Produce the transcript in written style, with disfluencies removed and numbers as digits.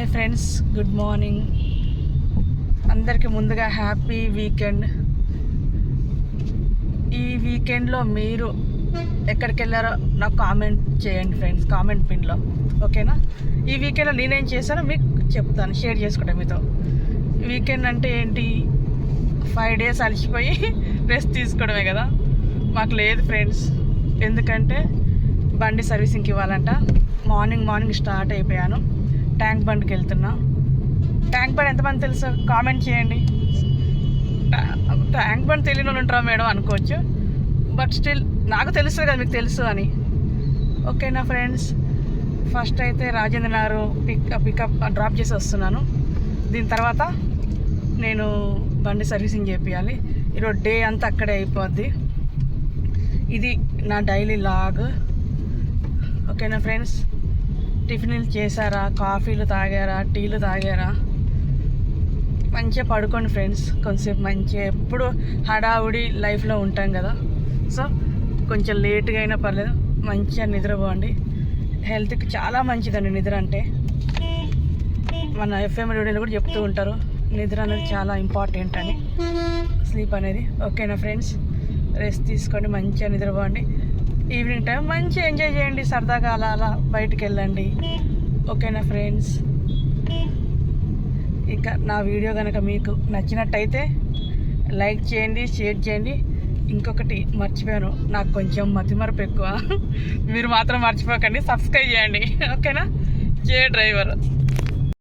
Hi friends, good morning. అందరికీ ముందుగా happy weekend. ఈ వీకెండ్లో మీరు ఎక్కడికి వెళ్ళారో నాకు కామెంట్ చేయండి ఫ్రెండ్స్, కామెంట్ పిన్లో. ఓకేనా? ఈ వీకెండ్లో నేనేం చేశానో మీకు చెప్తాను, షేర్ చేసుకుంటాను మీతో. వీకెండ్ అంటే ఏంటి? 5 days అలసిపోయి రెస్ట్ తీసుకోవడమే కదా. మాకు లేదు ఫ్రెండ్స్, ఎందుకంటే బండి సర్వీసింగ్కి ఇవ్వాలంట. మార్నింగ్ స్టార్ట్ అయిపోయాను. ట్యాంక్ బండ్కి వెళ్తున్నా. ట్యాంక్ బండ్ ఎంతమంది తెలుసు కామెంట్ చేయండి. ట్యాంక్ బండ్ తెలియని వాళ్ళు ఉంటారా మేడం అనుకోవచ్చు, బట్ స్టిల్ నాకు తెలుస్తుంది కదా మీకు తెలుసు అని. ఓకేనా ఫ్రెండ్స్? ఫస్ట్ అయితే రాజేంద్ర నగర్ పికప్ డ్రాప్ చేసి వస్తున్నాను. దీని తర్వాత నేను బండి సర్వీసింగ్ చేయాలి. ఈరోజు డే అంతా అక్కడే అయిపోద్ది. ఇది నా డైలీ లాగ్. ఓకేనా ఫ్రెండ్స్? టిఫిన్లు చేశారా, కాఫీలు తాగారా, టీలు తాగారా? మంచిగా పడుకోండి ఫ్రెండ్స్ కొంచెంసేపు. మంచిగా ఎప్పుడు హడావుడి లైఫ్లో ఉంటాం కదా, సో కొంచెం లేట్గా అయినా పర్లేదు, మంచిగా నిద్రపోండి. హెల్త్కి చాలా మంచిదండి నిద్ర అంటే. మన ఎఫ్ఎం రేడియోలో కూడా చెప్తూ ఉంటారు, నిద్ర అనేది చాలా ఇంపార్టెంట్ అని, స్లీప్ అనేది. ఓకేనా ఫ్రెండ్స్? రెస్ట్ తీసుకోండి, మంచిగా నిద్రపోండి. ఈవినింగ్ టైం మంచిగా ఎంజాయ్ చేయండి, సరదాగా అలా బయటికి వెళ్ళండి. ఓకేనా ఫ్రెండ్స్? ఇంకా నా వీడియో కనుక మీకు నచ్చినట్టయితే లైక్ చేయండి, షేర్ చేయండి. ఇంకొకటి మర్చిపోయాను, నాకు కొంచెం మతిమరుపు ఎక్కువ, మీరు మాత్రం మర్చిపోకండి, సబ్స్క్రైబ్ చేయండి. ఓకేనా? జే డ్రైవర్.